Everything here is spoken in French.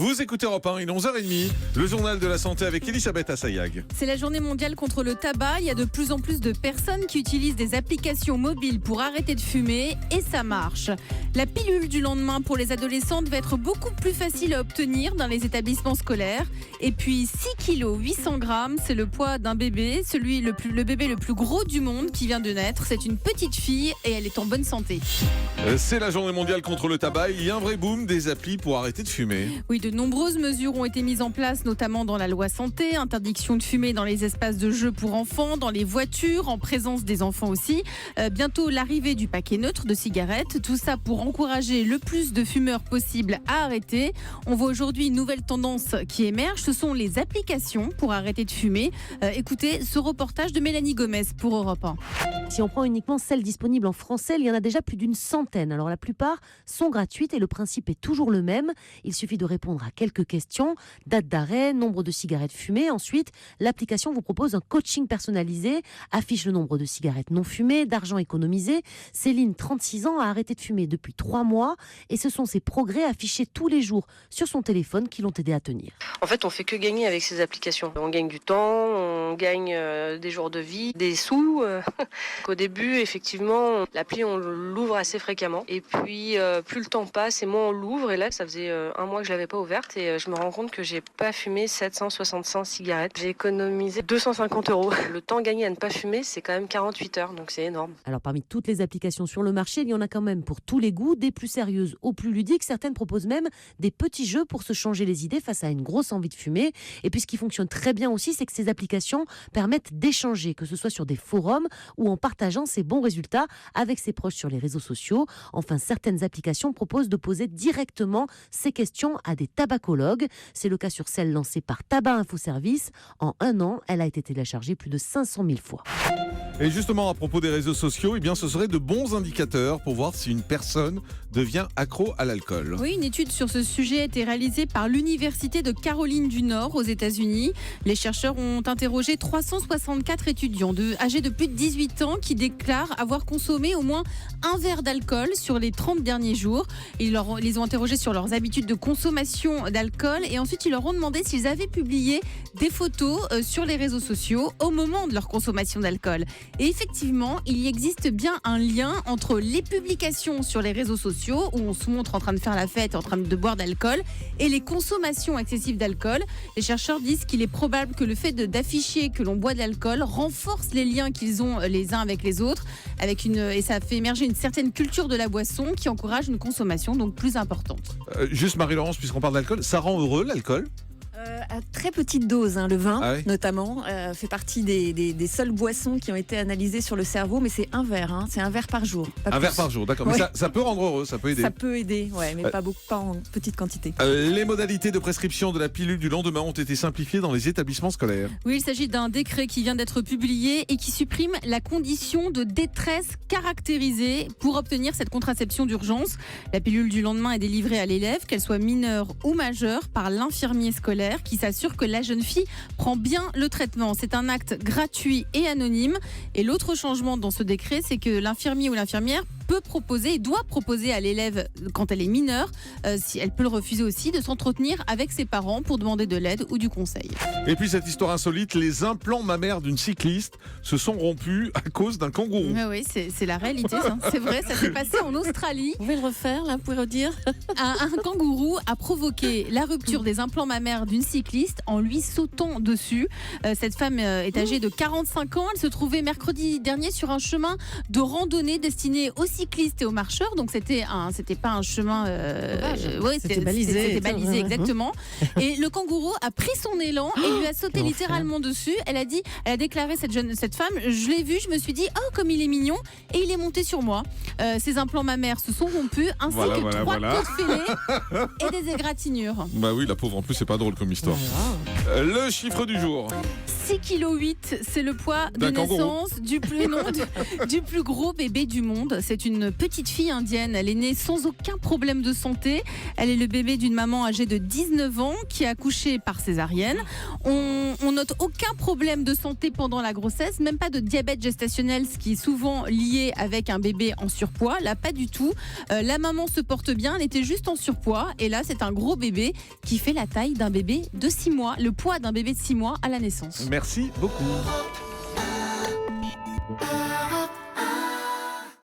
Vous écoutez Europe 1, il est 11h30, le journal de la santé avec Elisabeth Assayag. C'est la journée mondiale contre le tabac. Il y a de plus en plus de personnes qui utilisent des applications mobiles pour arrêter de fumer et ça marche. La pilule du lendemain pour les adolescentes va être beaucoup plus facile à obtenir dans les établissements scolaires. Et puis 6 kg 800 grammes, c'est le poids d'un bébé, le bébé le plus gros du monde qui vient de naître. C'est une petite fille et elle est en bonne santé. C'est la journée mondiale contre le tabac. Il y a un vrai boom des applis pour arrêter de fumer. Oui, de nombreuses mesures ont été mises en place, notamment dans la loi santé, interdiction de fumer dans les espaces de jeux pour enfants, dans les voitures, en présence des enfants aussi. Bientôt l'arrivée du paquet neutre de cigarettes, tout ça pour encourager le plus de fumeurs possible à arrêter. On voit aujourd'hui une nouvelle tendance qui émerge, ce sont les applications pour arrêter de fumer. Écoutez ce reportage de Mélanie Gomez pour Europe 1. Si on prend uniquement celles disponibles en français, il y en a déjà plus d'une centaine. Alors la plupart sont gratuites et le principe est toujours le même. Il suffit de répondre à quelques questions, date d'arrêt, nombre de cigarettes fumées. Ensuite, l'application vous propose un coaching personnalisé, affiche le nombre de cigarettes non fumées, d'argent économisé. Céline, 36 ans, a arrêté de fumer depuis 3 mois et ce sont ses progrès affichés tous les jours sur son téléphone qui l'ont aidé à tenir. En fait, on fait que gagner avec ces applications. On gagne du temps, on gagne des jours de vie, des sous. Au début, effectivement, l'appli, on l'ouvre assez fréquemment. Et puis, plus le temps passe et moins on l'ouvre. Et là, ça faisait 1 mois que je l'avais pas ouverte. Et je me rends compte que j'ai pas fumé 765 cigarettes. J'ai économisé 250 €. Le temps gagné à ne pas fumer, c'est quand même 48 heures. Donc c'est énorme. Alors parmi toutes les applications sur le marché, il y en a quand même pour tous les goûts, des plus sérieuses aux plus ludiques. Certaines proposent même des petits jeux pour se changer les idées face à une grosse envie de fumer. Et puis ce qui fonctionne très bien aussi, c'est que ces applications permettent d'échanger, que ce soit sur des forums ou en partageant ses bons résultats avec ses proches sur les réseaux sociaux. Enfin, certaines applications proposent de poser directement ces questions à des tabacologues. C'est le cas sur celle lancée par Tabac Info Service. En 1 an, elle a été téléchargée plus de 500 000 fois. Et justement, à propos des réseaux sociaux, eh bien, ce seraient de bons indicateurs pour voir si une personne devient accro à l'alcool. Oui, une étude sur ce sujet a été réalisée par l'Université de Caroline du Nord aux États-Unis. Les chercheurs ont interrogé 364 étudiants âgés de plus de 18 ans qui déclarent avoir consommé au moins un verre d'alcool sur les 30 derniers jours. Ils les ont interrogés sur leurs habitudes de consommation d'alcool et ensuite ils leur ont demandé s'ils avaient publié des photos sur les réseaux sociaux au moment de leur consommation d'alcool. Et effectivement, il existe bien un lien entre les publications sur les réseaux sociaux où on se montre en train de faire la fête, en train de boire d'alcool et les consommations excessives d'alcool. Les chercheurs disent qu'il est probable que le fait d'afficher que l'on boit de l'alcool renforce les liens qu'ils ont les uns avec les autres et ça fait émerger une certaine culture de la boisson qui encourage une consommation donc plus importante. Juste Marie-Laurence, puisqu'on parle d'alcool, ça rend heureux l'alcool ? À très petite dose, le vin notamment fait partie des seules boissons qui ont été analysées sur le cerveau, mais c'est un verre, c'est un verre par jour. Un verre par jour, d'accord. Ouais. Mais ça peut rendre heureux, ça peut aider. Ça peut aider, mais pas en petite quantité. Les modalités de prescription de la pilule du lendemain ont été simplifiées dans les établissements scolaires. Oui, il s'agit d'un décret qui vient d'être publié et qui supprime la condition de détresse caractérisée pour obtenir cette contraception d'urgence. La pilule du lendemain est délivrée à l'élève, qu'elle soit mineure ou majeure, par l'infirmier scolaire qui s'assure que la jeune fille prend bien le traitement. C'est un acte gratuit et anonyme. Et l'autre changement dans ce décret, c'est que l'infirmier ou l'infirmière peut proposer et doit proposer à l'élève, quand elle est mineure, si elle peut le refuser aussi, de s'entretenir avec ses parents pour demander de l'aide ou du conseil. Et puis cette histoire insolite, les implants mammaires d'une cycliste se sont rompus à cause d'un kangourou. Oui, c'est la réalité, ça. C'est vrai, ça s'est passé en Australie. Vous pouvez le refaire, là, vous pouvez redire. Un kangourou a provoqué la rupture des implants mammaires d'une cycliste en lui sautant dessus. Cette femme est âgée de 45 ans. Elle se trouvait mercredi dernier sur un chemin de randonnée destiné aux cyclistes et aux marcheurs. Donc c'était pas un chemin. C'était balisé. C'était balisé, exactement. Et le kangourou a pris son élan et lui a sauté littéralement dessus. Elle a déclaré cette femme, je l'ai vu, je me suis dit oh comme il est mignon et il est monté sur moi. Ses implants mammaires se sont rompus ainsi que 3 côtes fêlées et des égratignures. Bah oui, la pauvre en plus c'est pas drôle comme histoire. Le chiffre du jour. 6,8 kg, c'est le poids de D'un kangourou. naissance du plus gros bébé du monde. C'est une petite fille indienne. Elle est née sans aucun problème de santé. Elle est le bébé d'une maman âgée de 19 ans qui a accouché par césarienne. On note aucun problème de santé pendant la grossesse, même pas de diabète gestationnel, ce qui est souvent lié avec un bébé en surpoids. Là, pas du tout. La maman se porte bien, elle était juste en surpoids. Et là, c'est un gros bébé qui fait la taille d'un bébé de 6 mois, le poids d'un bébé de 6 mois à la naissance. Merci beaucoup.